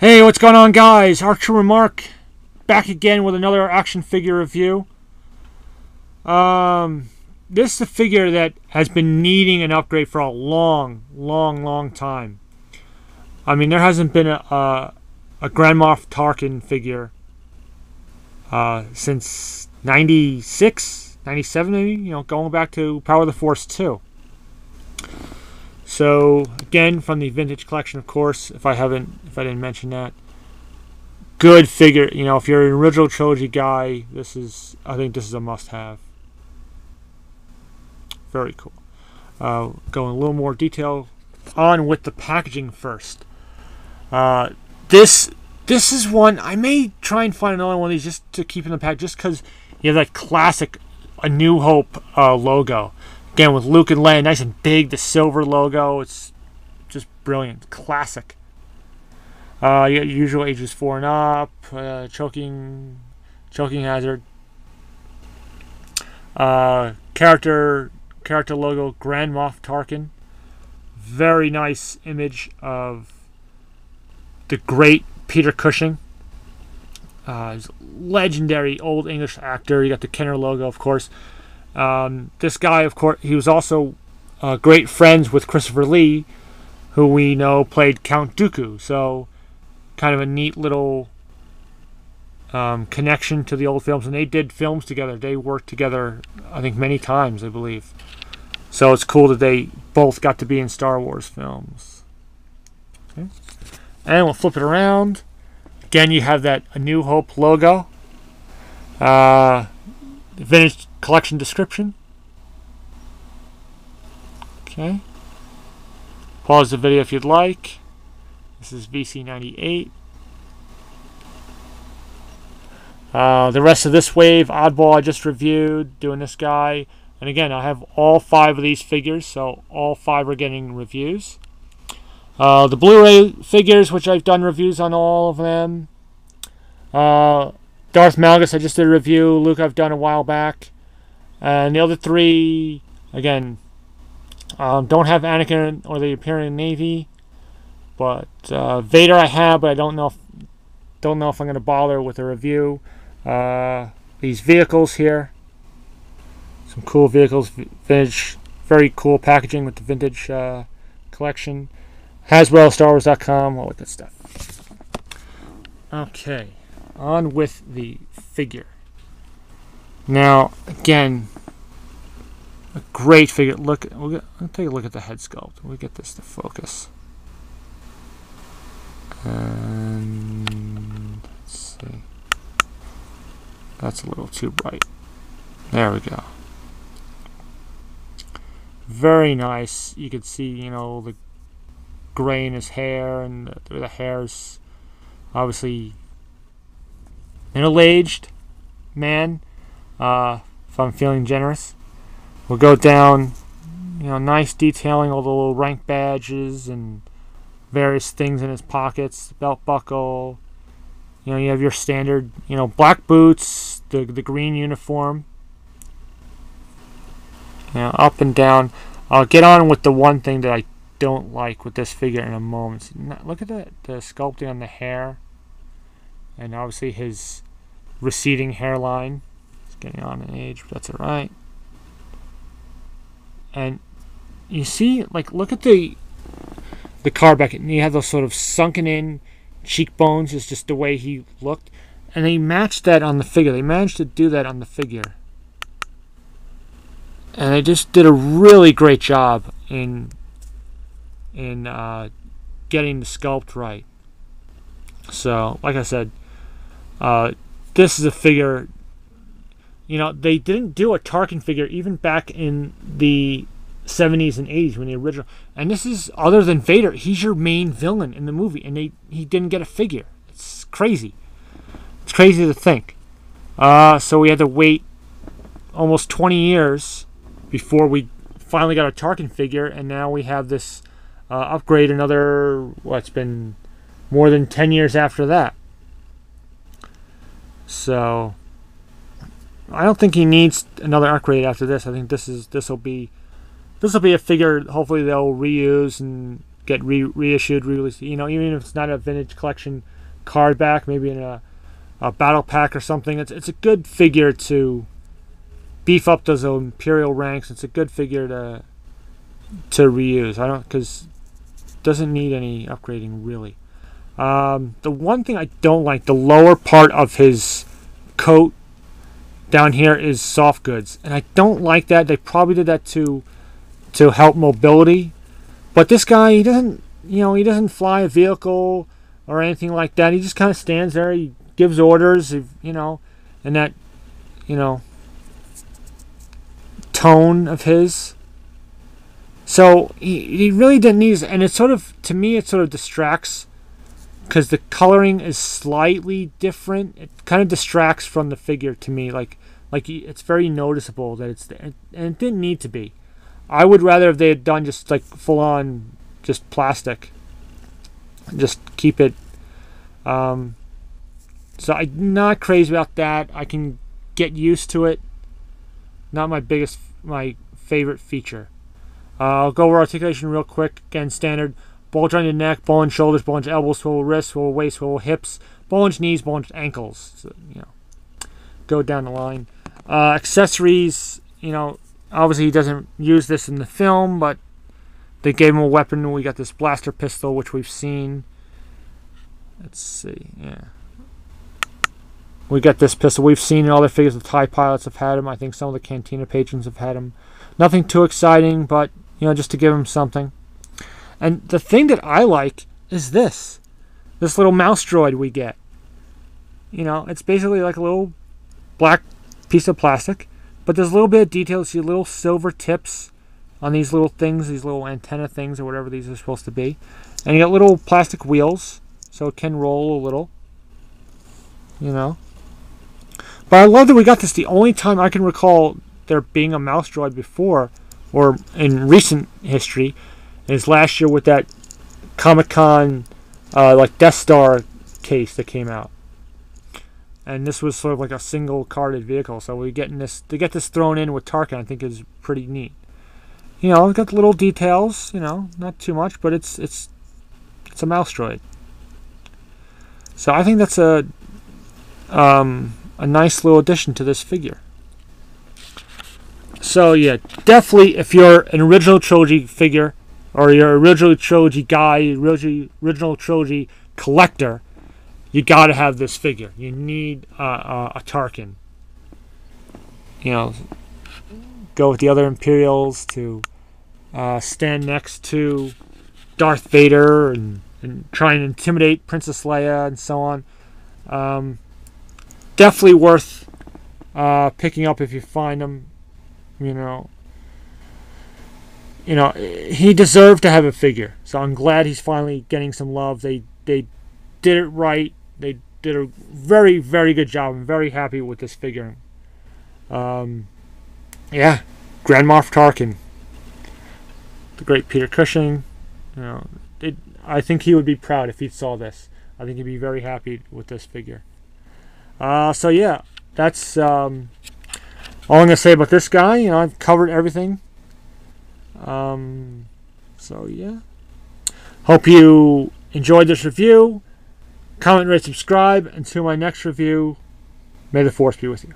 Hey, what's going on, guys? Archer Remark back again with another action figure review. This is a figure that has been needing an upgrade for a long time. I mean, there hasn't been a Grand Moff Tarkin figure since 96, 97 maybe, going back to Power of the Force 2. So, again, from the vintage collection, of course, if I didn't mention that. Good figure, if you're an original trilogy guy, I think this is a must-have. Very cool. Go in a little more detail on with the packaging first. This is one, I may try and find another one of these just to keep in the pack, just because you have that classic A New Hope logo. Again, with Luke and Leia, nice and big, the silver logo. It's just brilliant. Classic. You got your usual ages 4 and up, choking hazard. Character logo, Grand Moff Tarkin. Very nice image of the great Peter Cushing. He's a legendary old English actor. You got the Kenner logo, of course. This guy, of course, he was also great friends with Christopher Lee, who we know played Count Dooku. So, kind of a neat little connection to the old films. And they did films together. They worked together, I think, many times, I believe. So it's cool that they both got to be in Star Wars films. Okay. And we'll flip it around. Again, you have that A New Hope logo. Vintage collection description. Okay. Pause the video if you'd like. This is VC98. The rest of this wave, Oddball, I just reviewed, doing this guy. And again, I have all 5 of these figures, so all 5 are getting reviews. The Blu-ray figures, which I've done reviews on all of them. Darth Malgus, I just did a review. Luke, I've done a while back. And the other 3, again, don't have Anakin or the Imperial Navy. But Vader I have, but I don't know if I'm going to bother with a review. These vehicles here, some cool vehicles, vintage, very cool packaging with the vintage collection. Hasbro, StarWars.com, all that good stuff. Okay, on with the figure. Now, again, a great figure. Look, we'll take a look at the head sculpt. We'll get this to focus. And let's see. That's a little too bright. There we go. Very nice. You can see, the gray in his hair, and the hair's obviously middle-aged man. If I'm feeling generous, we'll go down. Nice detailing, all the little rank badges and various things in his pockets, belt buckle. You have your standard, black boots, the green uniform. Up and down. I'll get on with the one thing that I don't like with this figure in a moment. Look at the sculpting on the hair, and obviously his receding hairline. It's getting on in age, but that's all right. And you see, look at the car back, and you have those sort of sunken in cheekbones. Is just the way he looked, and they matched that on the figure. They managed to do that on the figure, and they just did a really great job in getting the sculpt right. So, like I said, this is a figure. They didn't do a Tarkin figure even back in the 70s and 80s when the original, and this is, other than Vader, he's your main villain in the movie, and he didn't get a figure. It's crazy. It's crazy to think. So we had to wait almost 20 years before we finally got a Tarkin figure, and now we have this upgrade another, it's been more than 10 years after that. So I don't think he needs another upgrade after this. I think this will be a figure hopefully they'll reuse and get reissued, re-released. You know, even if it's not a vintage collection card back, maybe in a battle pack or something. It's a good figure to beef up those Imperial ranks. It's a good figure to reuse. Because it doesn't need any upgrading really. The one thing I don't like, the lower part of his coat down here is soft goods, and I don't like that. They probably did that to help mobility, but this guy, he doesn't fly a vehicle or anything like that. He just kind of stands there. He gives orders, and that tone of his. So he really didn't need, and it's to me it sort of distracts. Because the coloring is slightly different, it kind of distracts from the figure to me. Like it's very noticeable that it's there, and it didn't need to be. I would rather if they had done just like full on, just plastic. Just keep it. So I'm not crazy about that. I can get used to it. Not my favorite feature. I'll go over articulation real quick. Again, standard. Bulge on your neck, bulge shoulders, bulge elbows, swivel wrists, swivel waist, swivel hips, bulge knees, bulge ankles. So, go down the line. Accessories, obviously he doesn't use this in the film, but they gave him a weapon. We got this blaster pistol, which we've seen. Let's see, yeah. We got this pistol. We've seen in other figures. The TIE pilots have had him. I think some of the Cantina patrons have had him. Nothing too exciting, but, just to give him something. And the thing that I like is this little mouse droid we get. It's basically like a little black piece of plastic, but there's a little bit of detail. You see little silver tips on these little things, these little antenna things or whatever these are supposed to be. And you got little plastic wheels, so it can roll a little. But I love that we got this. The only time I can recall there being a mouse droid before, or in recent history, is last year with that Comic-Con like Death Star case that came out. And this was sort of like a single carded vehicle, so we getting this to get this thrown in with Tarkin, I think is pretty neat. It's got little details, not too much, but it's a mouse droid. So I think that's a nice little addition to this figure. So yeah, definitely if you're an original trilogy figure, or you're original trilogy guy, original trilogy collector, you got to have this figure. You need a Tarkin. Go with the other Imperials to stand next to Darth Vader and try and intimidate Princess Leia and so on. Definitely worth picking up if you find them. He deserved to have a figure, so I'm glad he's finally getting some love. They did it right. They did a very, very good job. I'm very happy with this figure. Grand Moff Tarkin, the great Peter Cushing. I think he would be proud if he saw this. I think he'd be very happy with this figure. So yeah, that's all I'm gonna say about this guy. I've covered everything. So yeah, hope you enjoyed this review. Comment, rate, subscribe. Until my next review, may the Force be with you.